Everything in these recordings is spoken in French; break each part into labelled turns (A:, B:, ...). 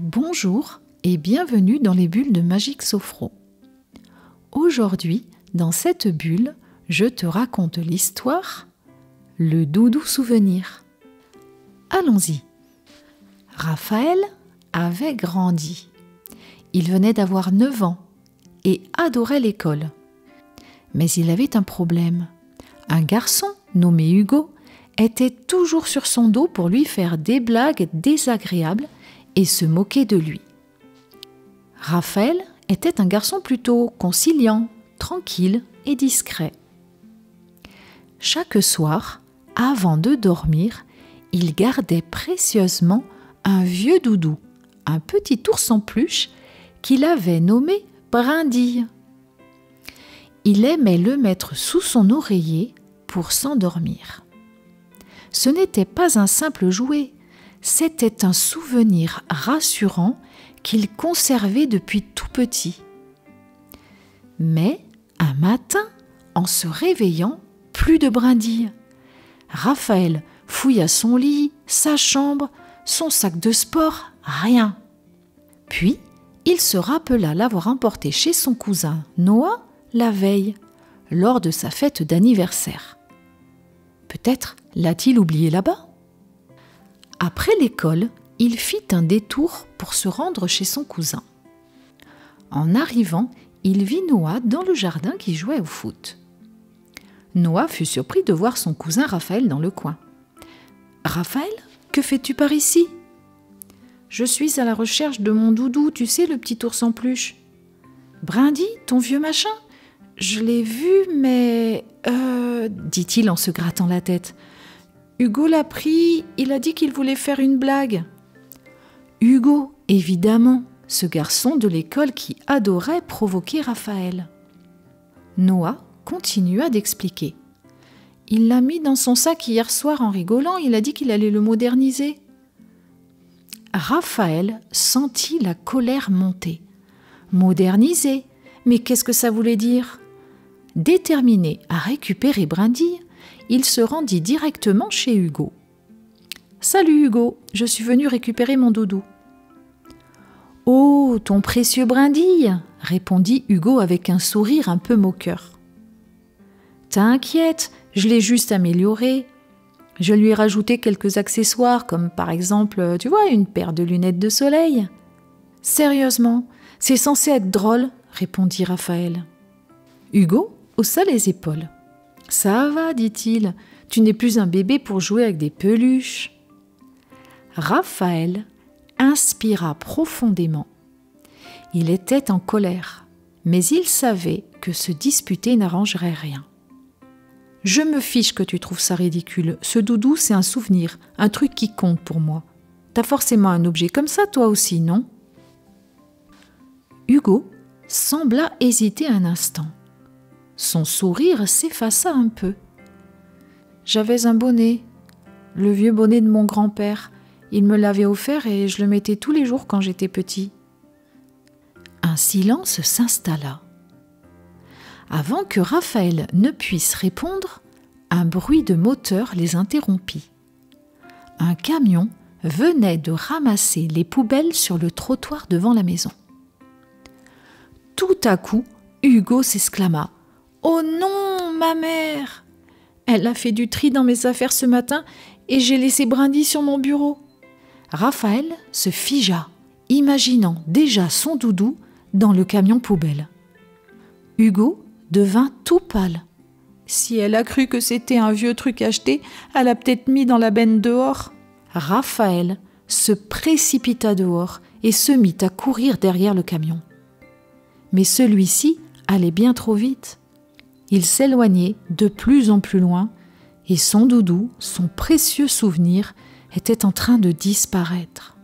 A: Bonjour et bienvenue dans les bulles de Magique Sophro. Aujourd'hui, dans cette bulle, je te raconte l'histoire « Le doudou souvenir ». Allons-y. Raphaël avait grandi. Il venait d'avoir 9 ans et adorait l'école. Mais il avait un problème. Un garçon nommé Hugo était toujours sur son dos pour lui faire des blagues désagréables et se moquer de lui. Raphaël était un garçon plutôt conciliant, tranquille et discret. Chaque soir, avant de dormir, il gardait précieusement un vieux doudou, un petit ours en peluche qu'il avait nommé Brindille. Il aimait le mettre sous son oreiller pour s'endormir. Ce n'était pas un simple jouet, c'était un souvenir rassurant qu'il conservait depuis tout petit. Mais un matin, en se réveillant, plus de Brindille. Raphaël fouilla son lit, sa chambre, son sac de sport, rien. Puis, il se rappela l'avoir emporté chez son cousin Noah la veille, lors de sa fête d'anniversaire. Peut-être l'a-t-il oublié là-bas ? Après l'école, il fit un détour pour se rendre chez son cousin. En arrivant, il vit Noah dans le jardin qui jouait au foot. Noah fut surpris de voir son cousin Raphaël dans le coin. « Raphaël, que fais-tu par ici ?»« Je suis à la recherche de mon doudou, tu sais, le petit ours en peluche. »« Brindille, ton vieux machin ? Je l'ai vu, mais... dit-il en se grattant la tête. Hugo l'a pris, il a dit qu'il voulait faire une blague. Hugo, évidemment, ce garçon de l'école qui adorait provoquer Raphaël. Noah continua d'expliquer. Il l'a mis dans son sac hier soir en rigolant, il a dit qu'il allait le moderniser. Raphaël sentit la colère monter. Moderniser ? Mais qu'est-ce que ça voulait dire ? Déterminé à récupérer Brindille, il se rendit directement chez Hugo. « Salut Hugo, je suis venu récupérer mon doudou. »« Oh, ton précieux Brindille !» répondit Hugo avec un sourire un peu moqueur. « T'inquiète, je l'ai juste amélioré. Je lui ai rajouté quelques accessoires, comme par exemple, tu vois, une paire de lunettes de soleil. »« Sérieusement, c'est censé être drôle ?» répondit Raphaël. Hugo haussa les épaules. « Ça va, dit-il, tu n'es plus un bébé pour jouer avec des peluches. » Raphaël inspira profondément. Il était en colère, mais il savait que se disputer n'arrangerait rien. « Je me fiche que tu trouves ça ridicule. Ce doudou, c'est un souvenir, un truc qui compte pour moi. T'as forcément un objet comme ça, toi aussi, non ?» Hugo sembla hésiter un instant. Son sourire s'effaça un peu. « J'avais un bonnet, le vieux bonnet de mon grand-père. Il me l'avait offert et je le mettais tous les jours quand j'étais petit. » Un silence s'installa. Avant que Raphaël ne puisse répondre, un bruit de moteur les interrompit. Un camion venait de ramasser les poubelles sur le trottoir devant la maison. Tout à coup, Hugo s'exclama. « Oh non, ma mère ! Elle a fait du tri dans mes affaires ce matin et j'ai laissé Brindille sur mon bureau. » Raphaël se figea, imaginant déjà son doudou dans le camion poubelle. Hugo devint tout pâle. Si elle a cru que c'était un vieux truc acheté, elle a peut-être mis dans la benne dehors. Raphaël se précipita dehors et se mit à courir derrière le camion. Mais celui-ci allait bien trop vite. Il s'éloignait de plus en plus loin et son doudou, son précieux souvenir, était en train de disparaître.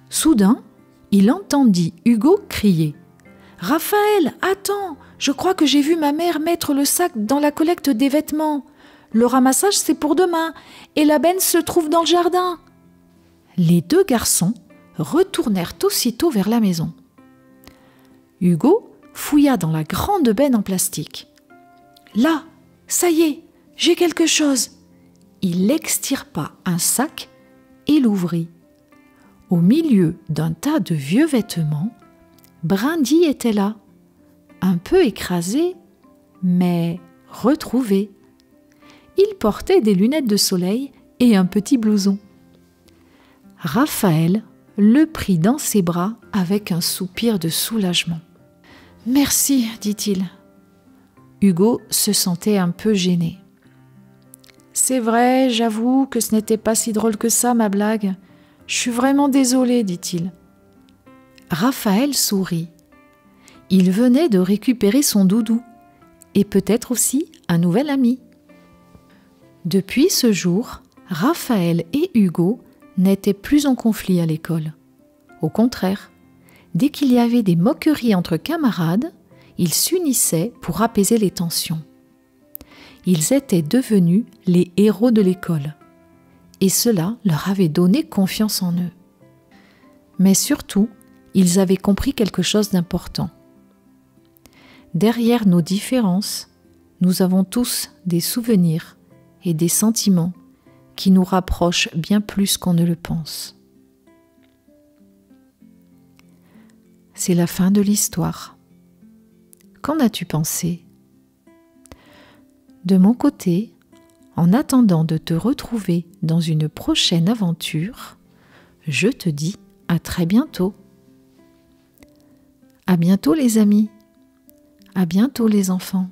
A: Soudain, il entendit Hugo crier « Raphaël, attends, je crois que j'ai vu ma mère mettre le sac dans la collecte des vêtements. Le ramassage, c'est pour demain et la benne se trouve dans le jardin. » Les deux garçons retournèrent aussitôt vers la maison. Hugo fouilla dans la grande benne en plastique. « Là, ça y est, j'ai quelque chose !» Il extirpa un sac et l'ouvrit. Au milieu d'un tas de vieux vêtements, Brindille était là, un peu écrasé, mais retrouvé. Il portait des lunettes de soleil et un petit blouson. Raphaël le prit dans ses bras avec un soupir de soulagement. « Merci, dit-il. » Hugo se sentait un peu gêné. « C'est vrai, j'avoue que ce n'était pas si drôle que ça, ma blague. Je suis vraiment désolé, dit-il. » Raphaël sourit. Il venait de récupérer son doudou et peut-être aussi un nouvel ami. Depuis ce jour, Raphaël et Hugo n'étaient plus en conflit à l'école. Au contraire, dès qu'il y avait des moqueries entre camarades, ils s'unissaient pour apaiser les tensions. Ils étaient devenus les héros de l'école, et cela leur avait donné confiance en eux. Mais surtout, ils avaient compris quelque chose d'important. Derrière nos différences, nous avons tous des souvenirs et des sentiments qui nous rapprochent bien plus qu'on ne le pense. C'est la fin de l'histoire. Qu'en as-tu pensé ? De mon côté, en attendant de te retrouver dans une prochaine aventure, je te dis à très bientôt. À bientôt les amis. À bientôt les enfants.